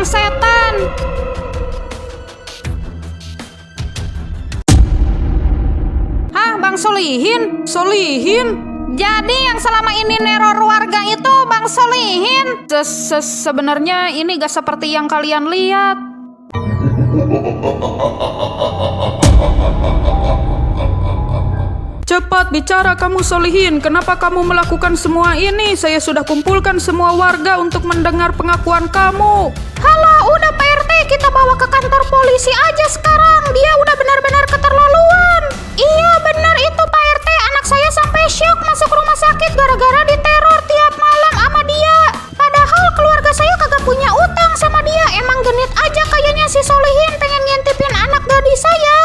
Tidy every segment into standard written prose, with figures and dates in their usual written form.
setan. Hah, Bang Solihin? Solihin? Jadi yang selama ini neror warga itu Bang Solihin? Sebenarnya ini gak seperti yang kalian lihat. Cepat bicara kamu Solihin, kenapa kamu melakukan semua ini? Saya sudah kumpulkan semua warga untuk mendengar pengakuan kamu. Halah, udah Pak RT, kita bawa ke kantor polisi aja sekarang. Dia udah benar-benar keterlaluan. Iya benar itu Pak RT, anak saya sampai syok masuk rumah sakit gara-gara diteror tiap malam sama dia. Padahal keluarga saya kagak punya utang sama dia. Emang genit aja kayaknya si Solihin pengen ngintipin anak gadis saya.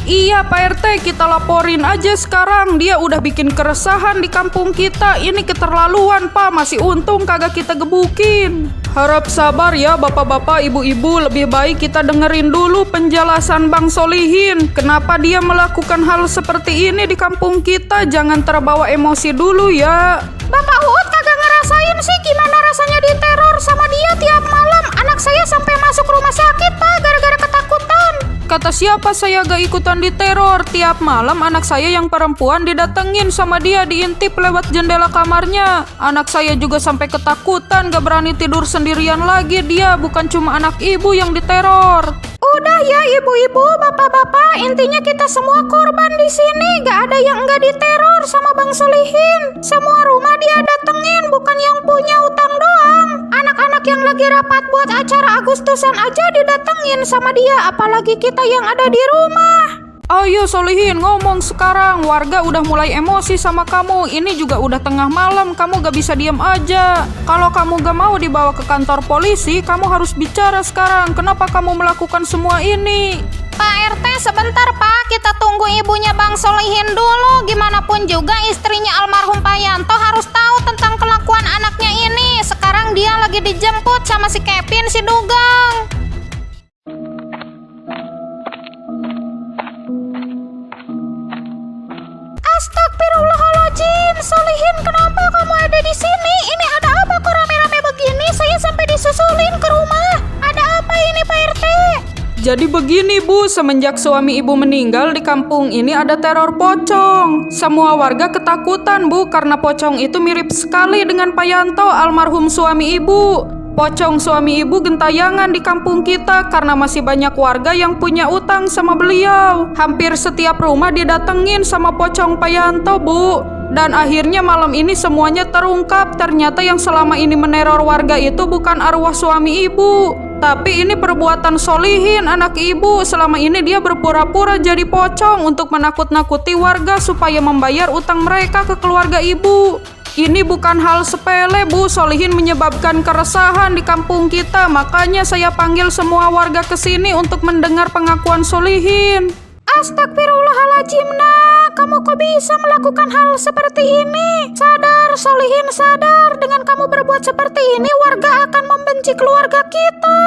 Iya Pak RT, kita laporin aja sekarang. Dia udah bikin keresahan di kampung kita. Ini keterlaluan Pak, masih untung kagak kita gebukin. Harap sabar ya bapak-bapak, ibu-ibu. Lebih baik kita dengerin dulu penjelasan Bang Solihin. Kenapa dia melakukan hal seperti ini di kampung kita. Jangan terbawa emosi dulu ya. Bapak Uut kagak ngerasain sih gimana rasanya diteror sama dia tiap malam. Anak saya sampai masuk rumah sakit Pak gara-gara ketakutan. Kata siapa saya gak ikutan diteror? Tiap malam anak saya yang perempuan didatengin sama dia, diintip lewat jendela kamarnya. Anak saya juga sampai ketakutan, gak berani tidur sendirian lagi. Dia bukan cuma anak ibu yang diteror. Udah ya ibu-ibu, bapak-bapak, intinya kita semua korban di sini. Gak ada yang gak diteror sama Bang Solihin. Semua rumah dia datengin, bukan yang punya utang doang. Anak-anak yang lagi rapat buat acara Agustusan aja didatengin sama dia, apalagi kita yang ada di rumah. Ayo Solihin ngomong sekarang. Warga udah mulai emosi sama kamu. Ini juga udah tengah malam, kamu gak bisa diem aja. Kalau kamu gak mau dibawa ke kantor polisi, kamu harus bicara sekarang. Kenapa kamu melakukan semua ini? Pak RT sebentar Pak, kita tunggu ibunya Bang Solihin dulu. Gimana pun juga istrinya almarhum Pak Yanto harus tahu tentang kelakuan anaknya ini. Sekarang dia lagi dijemput sama si Kevin si Dugang. Astagfirullahaladzim, Solihin kenapa kamu ada di sini? Ini ada apa kok rame-rame begini? Saya sampai disusulin ke rumah. Ada apa ini Pak RT? Jadi begini Bu, semenjak suami ibu meninggal di kampung ini ada teror pocong. Semua warga ketakutan Bu, karena pocong itu mirip sekali dengan Pak Yanto, almarhum suami ibu. Pocong suami ibu gentayangan di kampung kita karena masih banyak warga yang punya utang sama beliau. Hampir setiap rumah didatengin sama pocong Pak Yanto Bu. Dan akhirnya malam ini semuanya terungkap. Ternyata yang selama ini meneror warga itu bukan arwah suami ibu, tapi ini perbuatan Solihin anak ibu. Selama ini dia berpura-pura jadi pocong untuk menakut-nakuti warga supaya membayar utang mereka ke keluarga ibu. Ini bukan hal sepele Bu, Solihin menyebabkan keresahan di kampung kita. Makanya saya panggil semua warga ke sini untuk mendengar pengakuan Solihin. Astagfirullahaladzim nak, kamu kok bisa melakukan hal seperti ini? Sadar Solihin, sadar. Dengan kamu berbuat seperti ini warga akan membenci keluarga kita.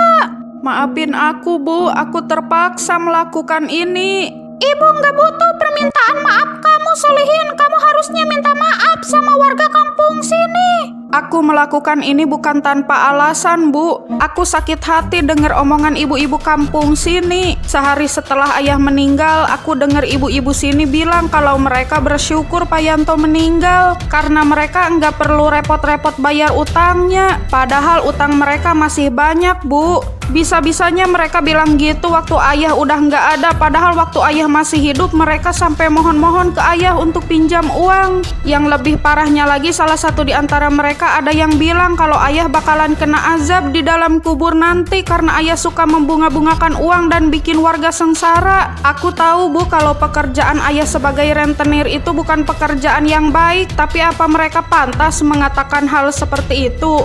Maafin aku Bu, aku terpaksa melakukan ini. Ibu nggak butuh permintaan maaf kamu Solihin. Kamu harusnya minta maaf sama warga kampung sini. Aku melakukan ini bukan tanpa alasan Bu. Aku sakit hati dengar omongan ibu-ibu kampung sini. Sehari setelah ayah meninggal, aku dengar ibu-ibu sini bilang kalau mereka bersyukur Pak Yanto meninggal karena mereka nggak perlu repot-repot bayar utangnya. Padahal utang mereka masih banyak Bu. Bisa-bisanya mereka bilang gitu waktu ayah udah nggak ada. Padahal waktu ayah masih hidup mereka sampai mohon-mohon ke ayah untuk pinjam uang. Yang lebih parahnya lagi, salah satu di antara mereka ada yang bilang kalau ayah bakalan kena azab di dalam kubur nanti karena ayah suka membunga-bungakan uang dan bikin warga sengsara. Aku tahu Bu kalau pekerjaan ayah sebagai rentenir itu bukan pekerjaan yang baik, tapi apa mereka pantas mengatakan hal seperti itu?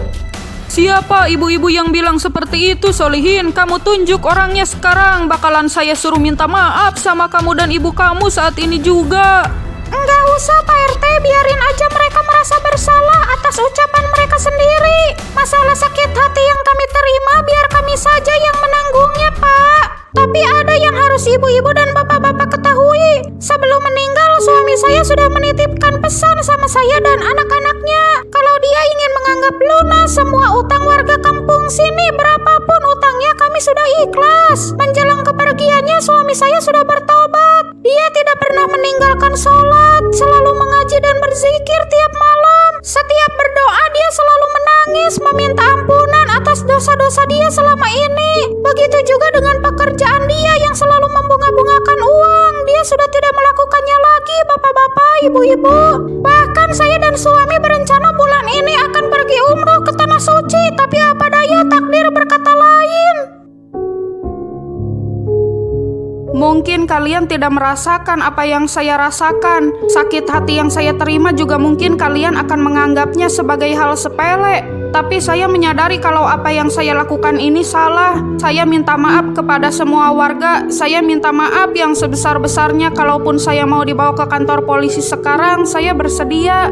Siapa ibu-ibu yang bilang seperti itu Solihin? Kamu tunjuk orangnya sekarang. Bakalan saya suruh minta maaf sama kamu dan ibu kamu saat ini juga. Enggak usah Pak RT, biarin aja mereka merasa bersalah atas ucapan mereka sendiri. Masalah sakit hati yang kami terima biar kami saja yang menanggungnya Pak. Tapi ada yang harus ibu-ibu dan bapak-bapak ketahui. Sebelum meninggal suami saya sudah menitipkan pesan sama saya dan anak-anaknya kalau dia ingin menganggap lunas semua utang warga kampung kampung sini. Berapapun utangnya kami sudah ikhlas. Menjelang kepergiannya suami saya sudah bertobat. Dia tidak pernah meninggalkan sholat, selalu mengaji dan berzikir tiap malam. Setiap berdoa dia selalu menangis, meminta ampunan atas dosa-dosa dia selama ini. Begitu juga dengan pekerjaan dia yang selalu membunga-bungakan uang. Dia sudah tidak melakukannya lagi, bapak-bapak, ibu-ibu. Bahkan saya dan suami berencana bulan ini akan pergi umroh ke Tanah Suci, tapi apa daya takdir berkata lain. Mungkin kalian tidak merasakan apa yang saya rasakan. Sakit hati yang saya terima juga mungkin kalian akan menganggapnya sebagai hal sepele. Tapi saya menyadari kalau apa yang saya lakukan ini salah. Saya minta maaf kepada semua warga. Saya minta maaf yang sebesar-besarnya. Kalaupun saya mau dibawa ke kantor polisi sekarang, saya bersedia.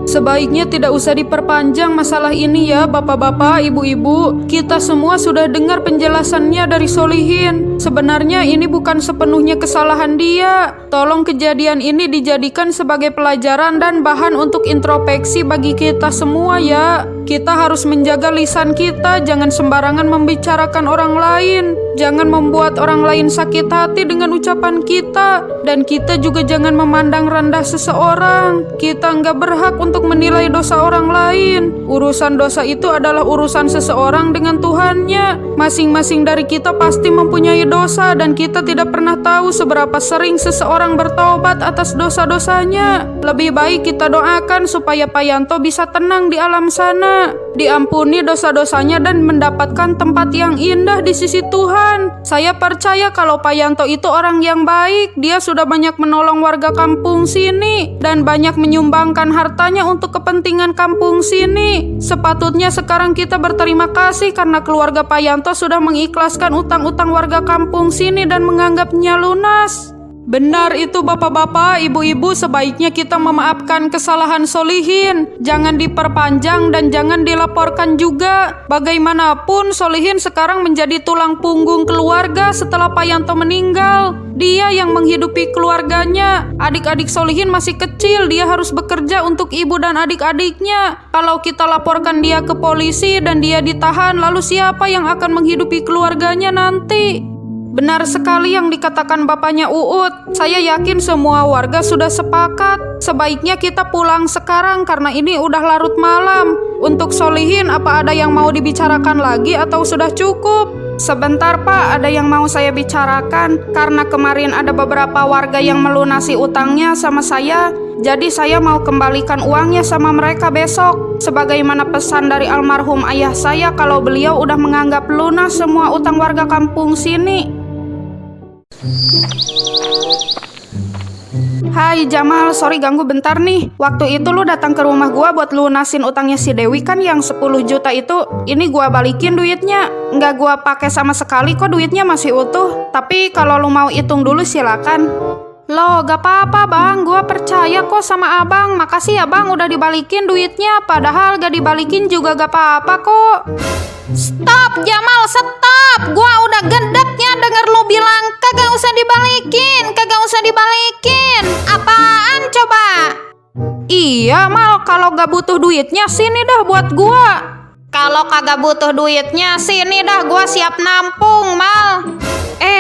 Sebaiknya tidak usah diperpanjang masalah ini ya bapak-bapak, ibu-ibu. Kita semua sudah dengar penjelasannya dari Solihin. Sebenarnya ini bukan sepenuhnya kesalahan dia. Tolong kejadian ini dijadikan sebagai pelajaran dan bahan untuk introspeksi bagi kita semua ya. Kita harus menjaga lisan kita, jangan sembarangan membicarakan orang lain. Jangan membuat orang lain sakit hati dengan ucapan kita. Dan kita juga jangan memandang rendah seseorang. Kita nggak berhak untuk menilai dosa orang lain. Urusan dosa itu adalah urusan seseorang dengan Tuhannya. Masing-masing dari kita pasti mempunyai dosa dan kita tidak pernah tahu seberapa sering seseorang bertobat atas dosa-dosanya. Lebih baik kita doakan supaya Pak Yanto bisa tenang di alam sana, diampuni dosa-dosanya dan mendapatkan tempat yang indah di sisi Tuhan. Saya percaya kalau Pak Yanto itu orang yang baik. Dia sudah banyak menolong warga kampung sini dan banyak menyumbangkan hartanya untuk kepentingan kampung sini. Sepatutnya sekarang kita berterima kasih karena keluarga Pak Yanto sudah mengikhlaskan utang-utang warga kampung sini dan menganggapnya lunas. Benar itu bapak-bapak, ibu-ibu, sebaiknya kita memaafkan kesalahan Solihin. Jangan diperpanjang dan jangan dilaporkan juga. Bagaimanapun Solihin sekarang menjadi tulang punggung keluarga setelah Pak Yanto meninggal. Dia yang menghidupi keluarganya. Adik-adik Solihin masih kecil, dia harus bekerja untuk ibu dan adik-adiknya. Kalau kita laporkan dia ke polisi dan dia ditahan, lalu siapa yang akan menghidupi keluarganya nanti? Benar sekali yang dikatakan bapaknya Uut. Saya yakin semua warga sudah sepakat. Sebaiknya kita pulang sekarang karena ini udah larut malam. Untuk Solihin, apa ada yang mau dibicarakan lagi atau sudah cukup? Sebentar Pak, ada yang mau saya bicarakan. Karena kemarin ada beberapa warga yang melunasi utangnya sama saya, jadi saya mau kembalikan uangnya sama mereka besok. Sebagaimana pesan dari almarhum ayah saya kalau beliau udah menganggap lunas semua utang warga kampung sini. Hai Jamal, sorry ganggu bentar nih. Waktu itu lu datang ke rumah gua buat lunasin utangnya si Dewi kan yang 10 juta itu. Ini gua balikin duitnya. Nggak gua pakai sama sekali kok, duitnya masih utuh. Tapi kalau lu mau hitung dulu silakan. Loh, gak apa-apa bang, gua percaya kok sama abang. Makasih ya bang udah dibalikin duitnya. Padahal gak dibalikin juga gak apa-apa kok. Stop Jamal, stop. Gua udah gedeknya denger lu bilang kagak usah dibalikin, kagak usah dibalikin. Apaan coba? Iya Mal, kalau gak butuh duitnya sini dah buat gua. Kalau kagak butuh duitnya sini dah, gua siap nampung Mal.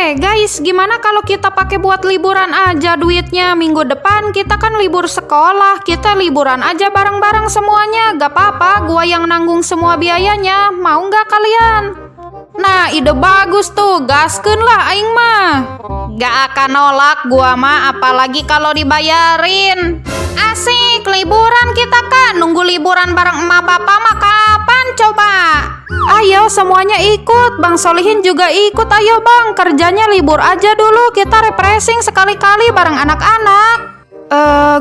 Guys, gimana kalau kita pakai buat liburan aja duitnya? Minggu depan kita kan libur sekolah. Kita liburan aja bareng-bareng semuanya. Gak apa-apa, gua yang nanggung semua biayanya. Mau gak kalian? Nah, ide bagus tuh. Gaskeun lah aing mah. Gak akan nolak gua mah, apalagi kalau dibayarin. Asik, liburan kita kan. Nunggu liburan bareng emak bapak mah kapan coba? Ayo semuanya ikut. Bang Solihin juga ikut. Ayo bang, kerjanya libur aja dulu. Kita refreshing sekali-kali bareng anak-anak.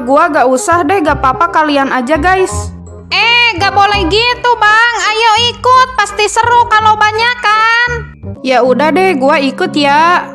Gua gak usah deh, gak apa-apa kalian aja guys. Gak boleh gitu bang. Ayo ikut, pasti seru kalau banyak kan. Ya udah deh, gua ikut ya.